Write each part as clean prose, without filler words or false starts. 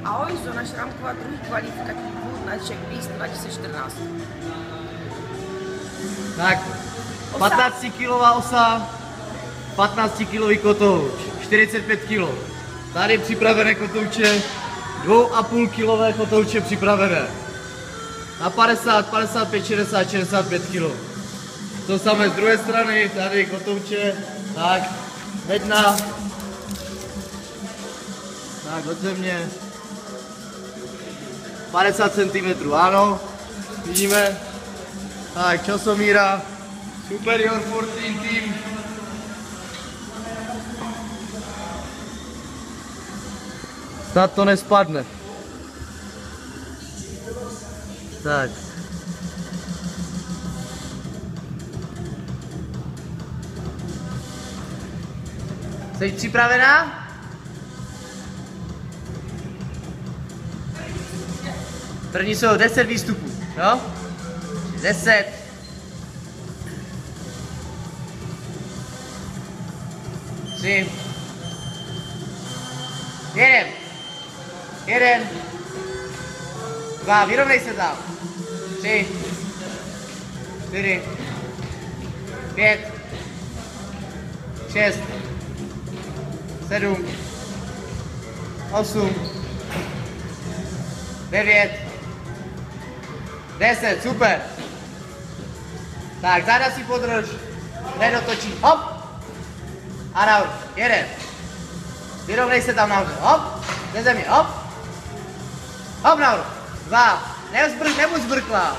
Ahoj, Zona Šrámková, druhý kvalifikační půl na Czech Beast 2014. Tak, 15-kilová osa, 15-kilový kotouč, 45 kg. Tady připravené kotouče, 2,5-kilové kotouče připravené. Na 50, 55, 60, 65 kg. To samé z druhé strany, tady kotouče, tak, bedna. Tak, od země. 50 cm, ano, vidíme. Tak, časomíra, Superior 14 tým. Snad to nespadne. Tak. Jsi připravená? První jsou 10 výstupů, jo? 10. Tři. Jeden. Dva, vyrovnej se tam. 3, 4, 5, 6, 7, 8, 9, 10, super. Tak, záda si podrž, nedotočí, hop. A nahoru, jeden. Vyrovnej se tam nahoru, hop. Ze země, hop. Hop nahoru, 2. Nebuď zbrklá.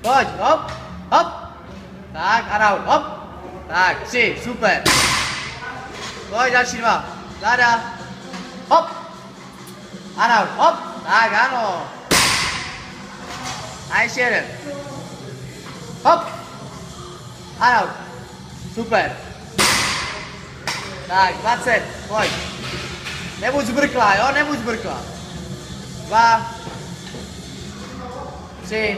Pojď, hop, hop. Tak, a nahoru, hop. Tak, 3, super. Pojď, další 2. Záda, hop. A nahoru, hop. Tak, ano. A ještě jeden. Hop. A nahoru. Super. Tak, 20, pojď. Nebuď zbrklá, jo, nebuď zbrklá. 2, 3,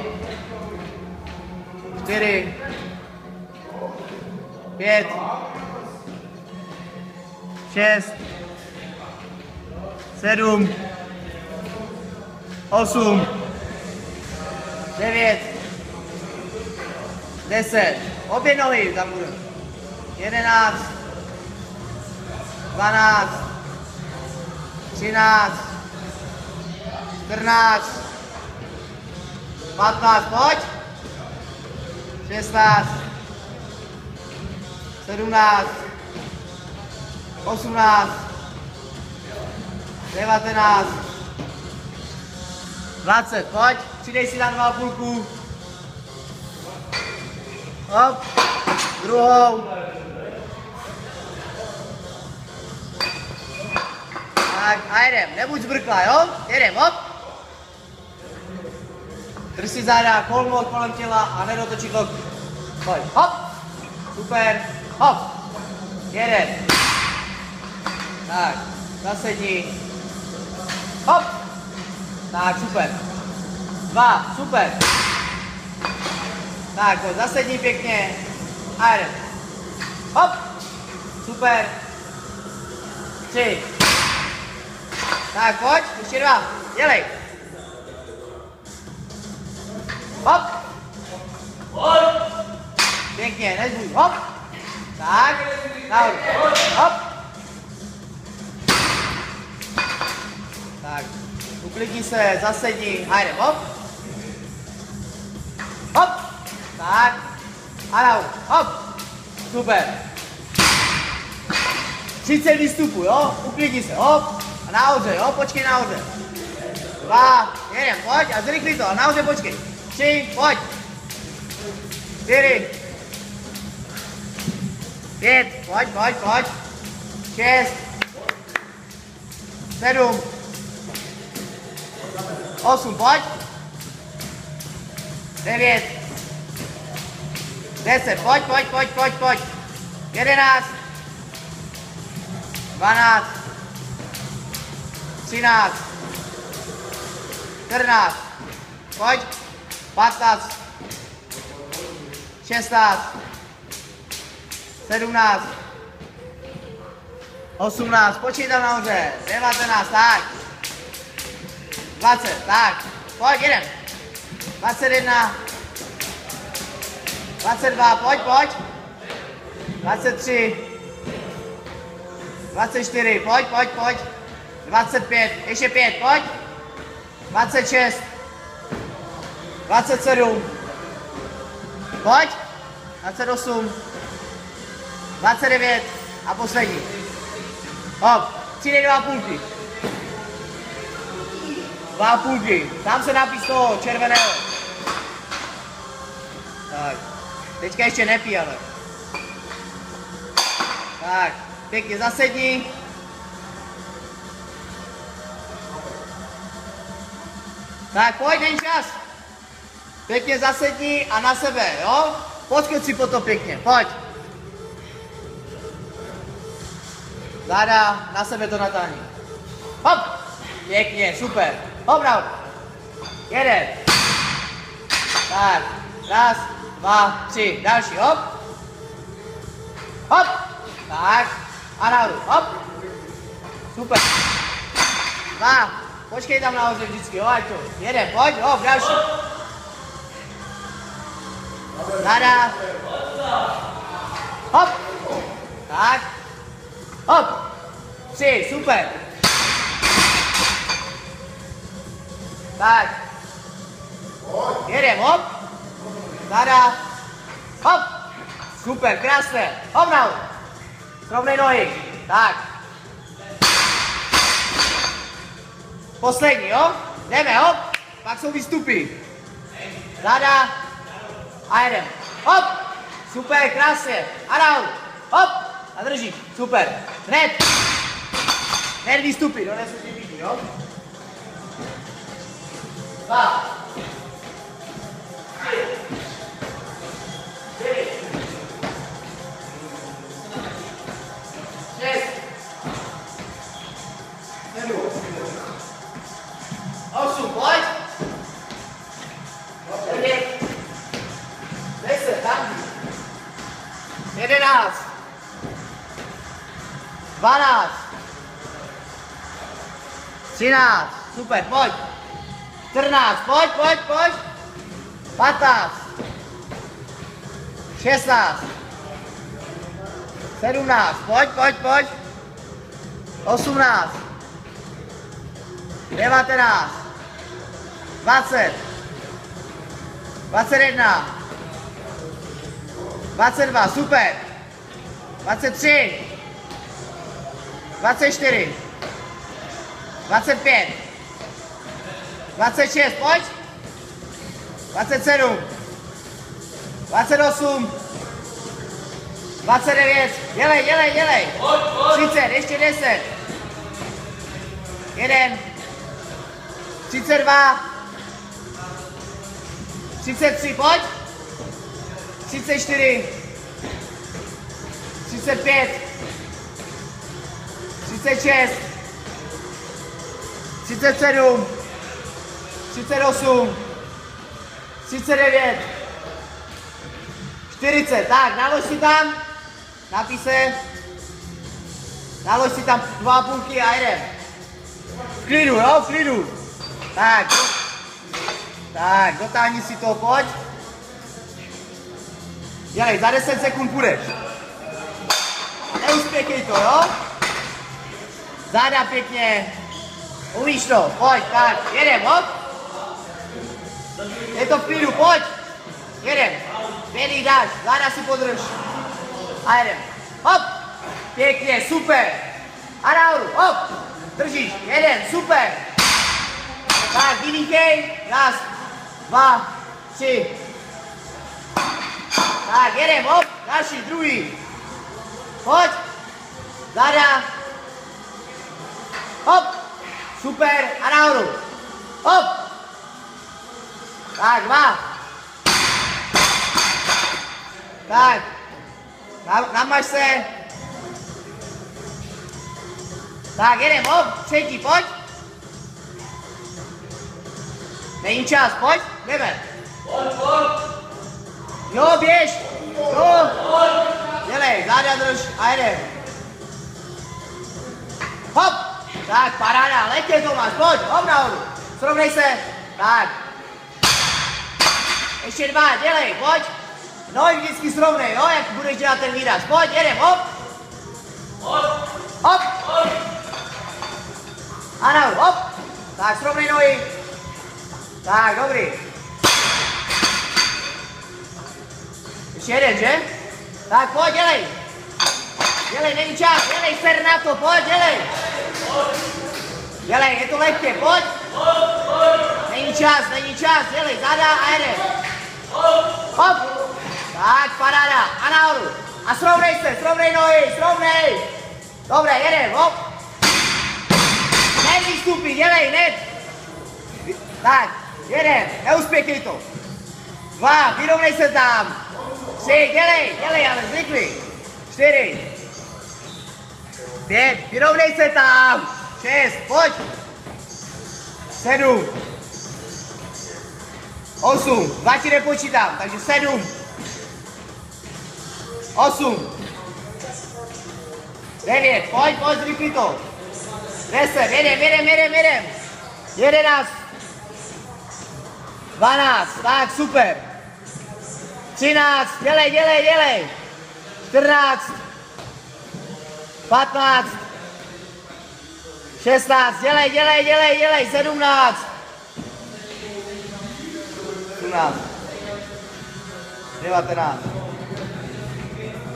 4, 5, 6, 7, 8, 9, 10. Obě nohy tam budou. 11, 12, 13, 14, 15, pojď. 16, 17, 18, 19, 20, pojď. Přidej si na 2,5. Hop, druhou. Tak a jedem, nebuď zbrklá, jo? Jedem, hop. Drž si záda, kolmo kolem těla a nedotočit lokty. Pojď, hop. Super, hop. Jeden. Tak, zasedni. Hop. Tak, super. 2, super. Tak, pojď, zasedni pěkně. A jeden. Hop. Super. 3. Tak, pojď, ještě 2. Dělej. Hop. Pěkně, nezbuď. Hop. Tak, nahoru. Hop. Tak, uklidni se, zasedni. A jdem, hop. Hop. Tak. A nahoru. Hop. Super. 30 výstupů, jo? Uklidni se, hop. A nahoře, jo? Počkej nahoře. 2, jeden, pojď a zrychli to. A nahoře počkej. 3, pojď. 4, 5, pojď. 6, 7, 8, pojď. 9, 10, pojď. 11, 12, 13, 14, pojď. 15, 16, 17, 18, počítaj nahoře, 19, tak. 20, tak, pojď, jedem. 21, 22, pojď, pojď. 23, 24, pojď, pojď, pojď. 25, ještě 5, pojď. 26, 27, pojď. 28, 29 a poslední. Hop, přidej 2 půlky. 2 půlky, tam se napíš toho červeného. Tak, teďka ještě nepí, ale. Tak, pěkně zasedni. Tak, pojď, není čas. Pěkně zasedni a na sebe, jo? Podskoč si po to pěkně, pojď. Záda, na sebe to natáhni. Hop, pěkně, super. Hop, nahoru. Jeden. Tak, raz, 2, 3, další, hop. Hop, tak, a nahoru, hop. Super. 2, počkej tam nahoře vždycky, jo, ať to. Jeden, pojď, hop, další. Záda. Hop. Tak. Hop. 3, super. Tak. Jedem, hop. Záda. Hop. Super, krásné. Hop nahoru. Srovnej nohy. Tak. Poslední, jo? Jdeme, hop. Pak jsou výstupy. Záda. A jedem. Hop. Super, krásně. A nahoru. Hop. A držíš. Super. Hned. Hned výstupy. Donesu ti výstupy, jo? 2. 3. 4. 6. 7. 8. Pojď. 9. 10. Tam. 11. 12. 13. Super, pojď. 14. Pojď, pojď, pojď. 15. 16. 17. Pojď, pojď, pojď. 18. 19. 20. 21. 22. Super. 23. 24. 25. 26, pojď. 27. 28. 29. Dělej, dělej, dělej. 30, ještě 10. 1. 32. 33, pojď. 34. 35. 36. 37. 38. 39. 40. Tak, nalož si tam. Napíš se. Nalož si tam 2 půlky a jedem. V klidu, jo, v klidu. Tak. Tak, dotáhni si to, pojď. Dělej, za 10 sekund půjdeš. Neuspěchej to, jo? Záda pěkně. Umíš to, pojď, tak, jedem, hop. Je to v klidu, pojď. Jedem. 5 dáš, záda si podrž. A jedem. Hop. Pěkně, super. A nahoru, hop. Držíš, jeden, super. Tak, vydýchej. 1, 2, 3. Tak, jedem, hop. Další, druhý. Pojď. Záda. Hop. Super. A nahoru. Hop. Tak, 2. Tak. Namaž se. Tak, jedem, hop. Třetí, pojď. Není čas, pojď. Jdeme. Jo, běž. Jo. Dělej, záda drž a jedem. Hop. Tak, paráda, letě Tomáš, pojď, hop nahoru. Srovnej se. Tak. Ještě 2, dělej, pojď. No i vždycky srovnej, jo, jak budeš dělat ten výraz. Pojď, jedem, hop. Hop. A nahoru, hop. Tak, srovnej nohy. Tak, dobrý. Ještě jeden, že? Tak, pojď, dělej. Dělej, není čas, dělej, ser na to, pojď, dělej. Dělej, je to lehké, pojď. Není čas, dělej, záda a jedem. Hop. Tak, paráda, a nahoru. A srovnej nohy, srovnej. Dobré, jedem, hop. Hned výstupy, dělej, hned. Tak, jedem, neuspěchej to. 2, vyrovnej se tam. 3, dělej, ale zvykli. 4, 5, vyrovnej se tam. 6, pojď. 7, 8, 2 ti nepočítám, takže 7, 8, 9, pojď, zvykli to. 10, jedem. 11, 12, tak, super. 13, dělej. 14, 15, 16, dělej, 17, 18, 19,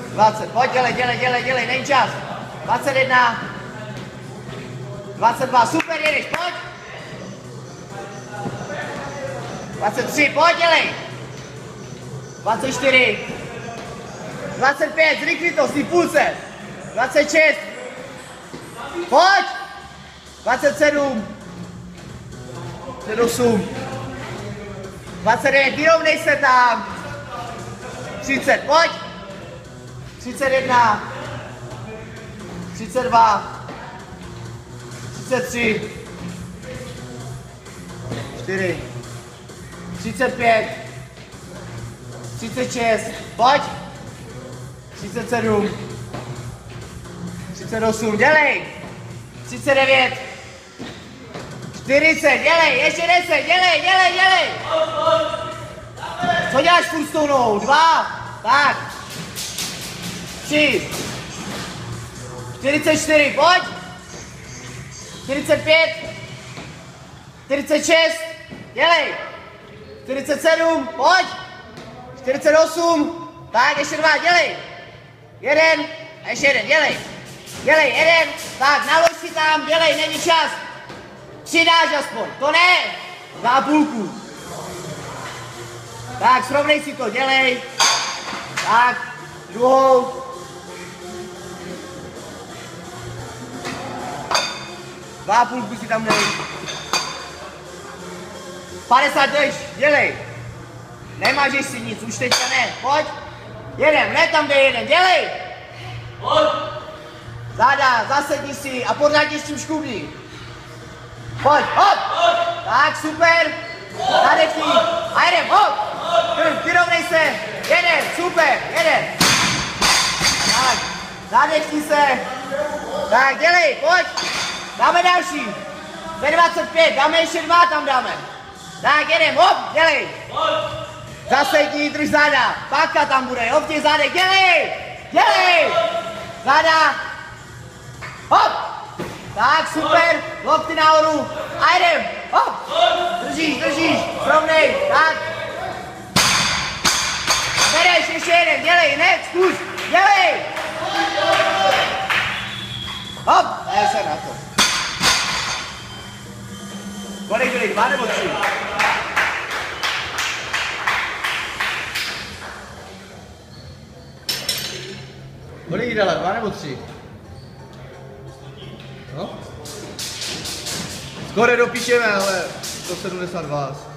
20, pojď, dělej, není čas. 21, 22, super, jedeš, pojď. 23, pojď, dělej. 24, 25, zrychli to, z půlce. 26, pojď. 27, 28, 29, vyrovnej se tam. 30, pojď. 31, 32, 33, 4, 35, 36, pojď. 37, 38, dělej. 39, 40, dělej, ještě 10, dělej. Co děláš furt s tou nohou? 2, tak. 3, 44, pojď. 45, 46, dělej. 47, pojď. 48, tak, ještě 2, dělej. 1, a ještě 1, dělej. Dělej, 1, tak, nalož si tam, dělej, není čas. Přidáš aspoň, to ne, za půlku. Tak, srovnej si to, dělej. Tak, druhou. 2,5 si tam dej. 50 jdeš, dělej. Nemážeš si nic, už teďka ne, pojď. Jedem, ne tam dej jeden, dělej. Pojď. Záda, zasedni si a pořádně s tím škubni. Pojď, hop. Tak, super. Nadechni. A jedem, hop. Vyrovnej se. Jedem, super, jedem. Tak, zadechni se. Tak, dělej, pojď. Dáme další. 25, dáme ještě 2, tam dáme. Tak, jedem, hop, dělej. Zasedni, drž záda. Páka tam bude, hop, těch zádech, dělej. Záda. Hop. Tak, super, lokty nahoru. A jedem, hop. Držíš, srovnej, tak. Bereš, ještě jeden, dělej, hned, zkus, dělej. Hop, a se na to. Kolik byli, 2 nebo 3? Kolik dala, 2 nebo 3? No? Skoro dopíšeme, ale 172.